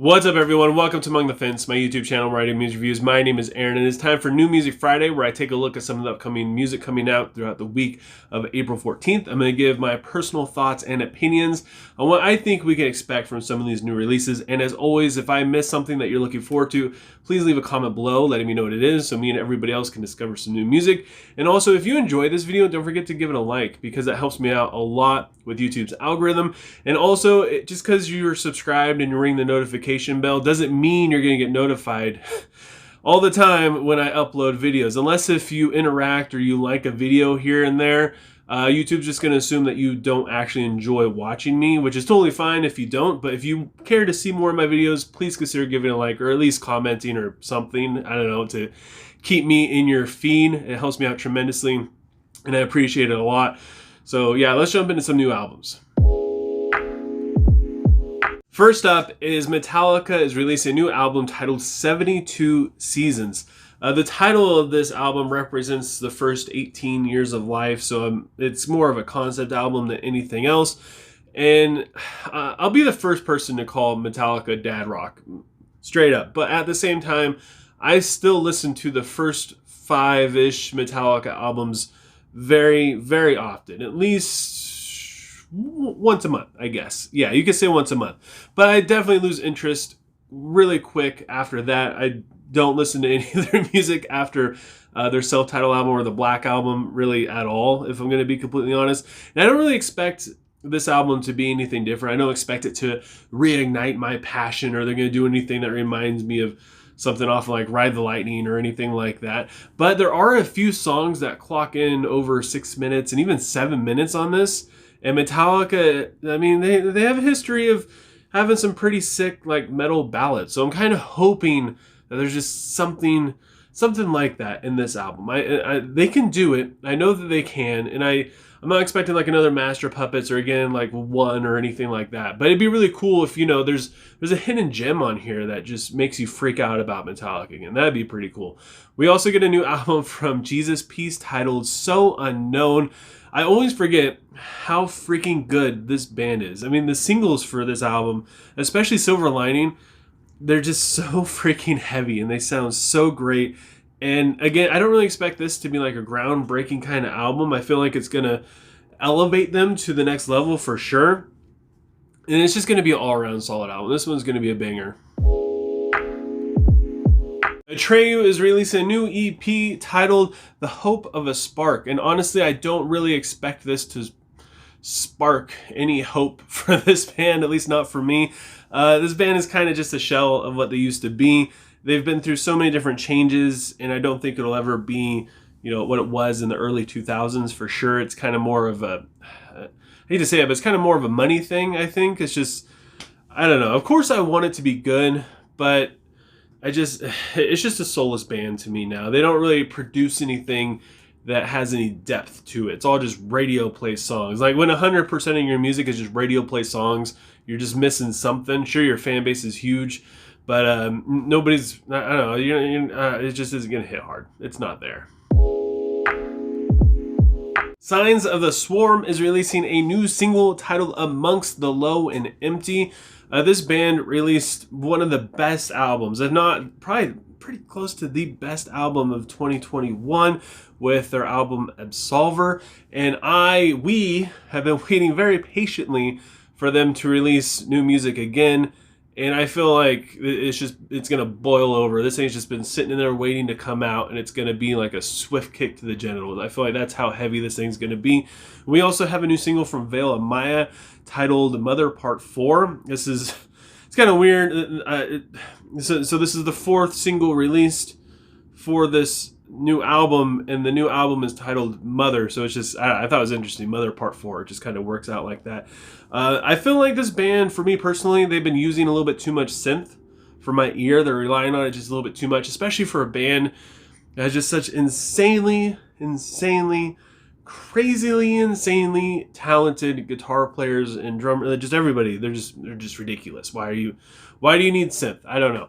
What's up, everyone? Welcome to Among the Fence, my YouTube channel where I do music reviews. My name is Aaron, and it's time for New Music Friday, where I take a look at some of the upcoming music coming out throughout the week of April 14th. I'm going to give my personal thoughts and opinions on what I think we can expect from some of these new releases. And as always, if I miss something that you're looking forward to, please leave a comment below letting me know what it is so me and everybody else can discover some new music. And also, if you enjoyed this video, don't forget to give it a like, because that helps me out a lot with YouTube's algorithm. And also, just because you're subscribed and you ring the notification bell doesn't mean you're going to get notified all the time when I upload videos. Unless if you interact or you like a video here and there, YouTube's just going to assume that you don't actually enjoy watching me, which is totally fine if you don't. But if you care to see more of my videos, please consider giving a like or at least commenting or something, I don't know, to keep me in your feed. It helps me out tremendously, and I appreciate it a lot. So yeah, let's jump into some new albums. First up is Metallica is releasing a new album titled 72 Seasons. The title of this album represents the first 18 years of life, so it's more of a concept album than anything else. And I'll be the first person to call Metallica dad rock, straight up. But at the same time, I still listen to the first 5-ish Metallica albums very, very often, at least once a month, I guess. Yeah, you could say once a month. But I definitely lose interest really quick after that. I don't listen to any of their music after their self-titled album or the Black Album really at all, if I'm going to be completely honest. And I don't really expect this album to be anything different. I don't expect it to reignite my passion, or they're going to do anything that reminds me of something off like Ride the Lightning or anything like that. But there are a few songs that clock in over 6 minutes and even 7 minutes on this. And Metallica, I mean, they have a history of having some pretty sick like metal ballads. So I'm kind of hoping that there's just something like that in this album. They can do it. I know that they can, and I'm not expecting like another Master Puppets or again like One or anything like that. But it'd be really cool if, you know, there's a hidden gem on here that just makes you freak out about Metallica again. That'd be pretty cool. We also get a new album from Jesus Piece titled So Unknown. I always forget how freaking good this band is. I mean, the singles for this album, especially Silver Lining, they're just so freaking heavy and they sound so great. And again, I don't really expect this to be like a groundbreaking kind of album. I feel like it's going to elevate them to the next level for sure. And it's just going to be an all-around solid album. This one's going to be a banger. Atreyu is releasing a new EP titled The Hope of a Spark. And honestly, I don't really expect this to spark any hope for this band, at least not for me. This band is kind of just a shell of what they used to be. They've been through so many different changes, and I don't think it'll ever be, you know, what it was in the early 2000s for sure. It's kind of more of a, I hate to say it, but it's kind of more of a money thing, I think. It's just, I don't know. Of course I want it to be good, but it's just a soulless band to me now. They don't really produce anything that has any depth to it. It's all just radio play songs. Like when 100% of your music is just radio play songs, you're just missing something. Sure, your fan base is huge, but nobody's, I don't know, it just isn't going to hit hard. It's not there. Signs of the Swarm is releasing a new single titled Amongst the Low and Empty. This band released one of the best albums, if not probably pretty close to the best album of 2021 with their album Absolver. And we have been waiting very patiently for them to release new music again. And I feel like it's going to boil over. This thing's just been sitting in there waiting to come out, and it's going to be like a swift kick to the genitals. I feel like that's how heavy this thing's going to be. We also have a new single from Veil of Maya titled Mother Part 4. It's kind of weird. So this is the 4th single released for this new album, and the new album is titled Mother. So it's just, I thought it was interesting. Mother Part 4. It just kind of works out like that. I feel like this band, for me personally, they've been using a little bit too much synth for my ear. They're relying on it just a little bit too much, especially for a band that has just such insanely talented guitar players and drummers. Just everybody. They're just ridiculous. Why do you need synth? I don't know.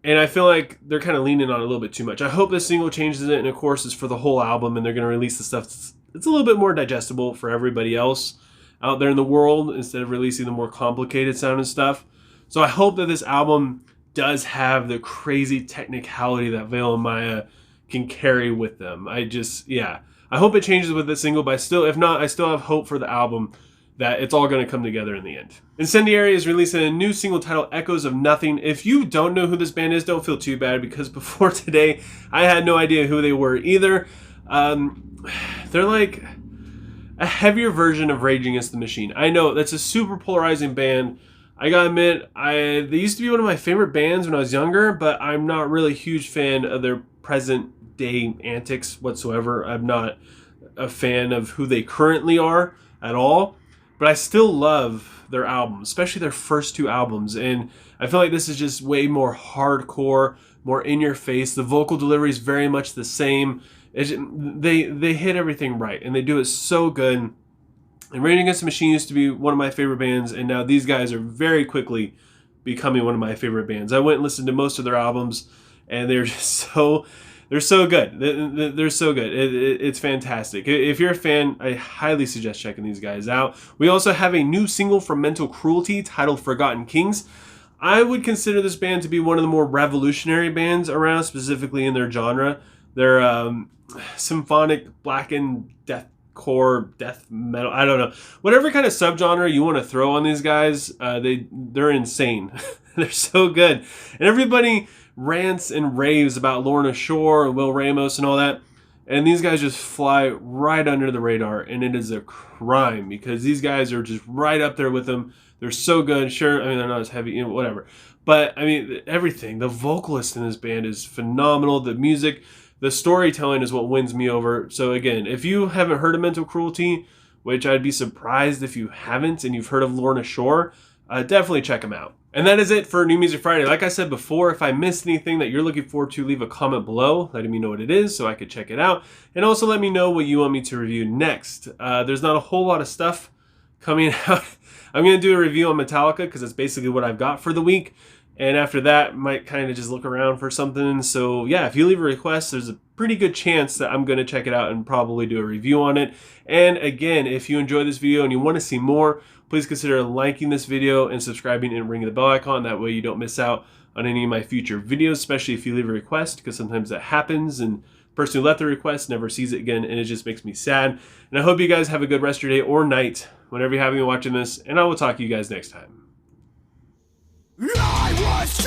And I feel like they're kind of leaning on it a little bit too much. I hope this single changes it, and of course it's for the whole album, and they're going to release the stuff that's a little bit more digestible for everybody else out there in the world instead of releasing the more complicated sounding stuff. So I hope that this album does have the crazy technicality that Veil and Maya can carry with them. I hope it changes with this single, but if not, I still have hope for the album that it's all going to come together in the end. Incendiary is releasing a new single titled Echoes of Nothing. If you don't know who this band is, don't feel too bad, because before today, I had no idea who they were either. They're like a heavier version of Rage Against the Machine. I know, that's a super polarizing band. I gotta admit, they used to be one of my favorite bands when I was younger, but I'm not really a huge fan of their present day antics whatsoever. I'm not a fan of who they currently are at all. But I still love their albums, especially their first two albums. And I feel like this is just way more hardcore, more in your face. The vocal delivery is very much the same. They hit everything right, and they do it so good. And Rage Against the Machine used to be one of my favorite bands, and now these guys are very quickly becoming one of my favorite bands. I went and listened to most of their albums, and they're just so... They're so good. They're so good. It's fantastic. If you're a fan, I highly suggest checking these guys out. We also have a new single from Mental Cruelty titled Forgotten Kings. I would consider this band to be one of the more revolutionary bands around, specifically in their genre. They're symphonic, blackened, deathcore, death metal. I don't know. Whatever kind of subgenre you want to throw on these guys, they're insane. They're so good. And everybody rants and raves about Lorna Shore and Will Ramos and all that, and these guys just fly right under the radar, and it is a crime, because these guys are just right up there with them. They're so good. Sure, I mean, they're not as heavy, whatever, but I mean, everything. The vocalist in this band is phenomenal. The music, the storytelling is what wins me over. So again, if you haven't heard of Mental Cruelty, which I'd be surprised if you haven't, and you've heard of Lorna Shore, definitely check them out. And that is it for New Music Friday. Like I said before, if I missed anything that you're looking forward to, leave a comment below letting me know what it is so I could check it out. And also let me know what you want me to review next. There's not a whole lot of stuff coming out. I'm going to do a review on Metallica because that's basically what I've got for the week. And after that, might kind of just look around for something. So yeah, if you leave a request, there's a pretty good chance that I'm going to check it out and probably do a review on it. And again, if you enjoyed this video and you want to see more, please consider liking this video and subscribing and ringing the bell icon. That way you don't miss out on any of my future videos, especially if you leave a request, because sometimes that happens and the person who left the request never sees it again, and it just makes me sad. And I hope you guys have a good rest of your day or night whenever you're having me watching this, and I will talk to you guys next time. I was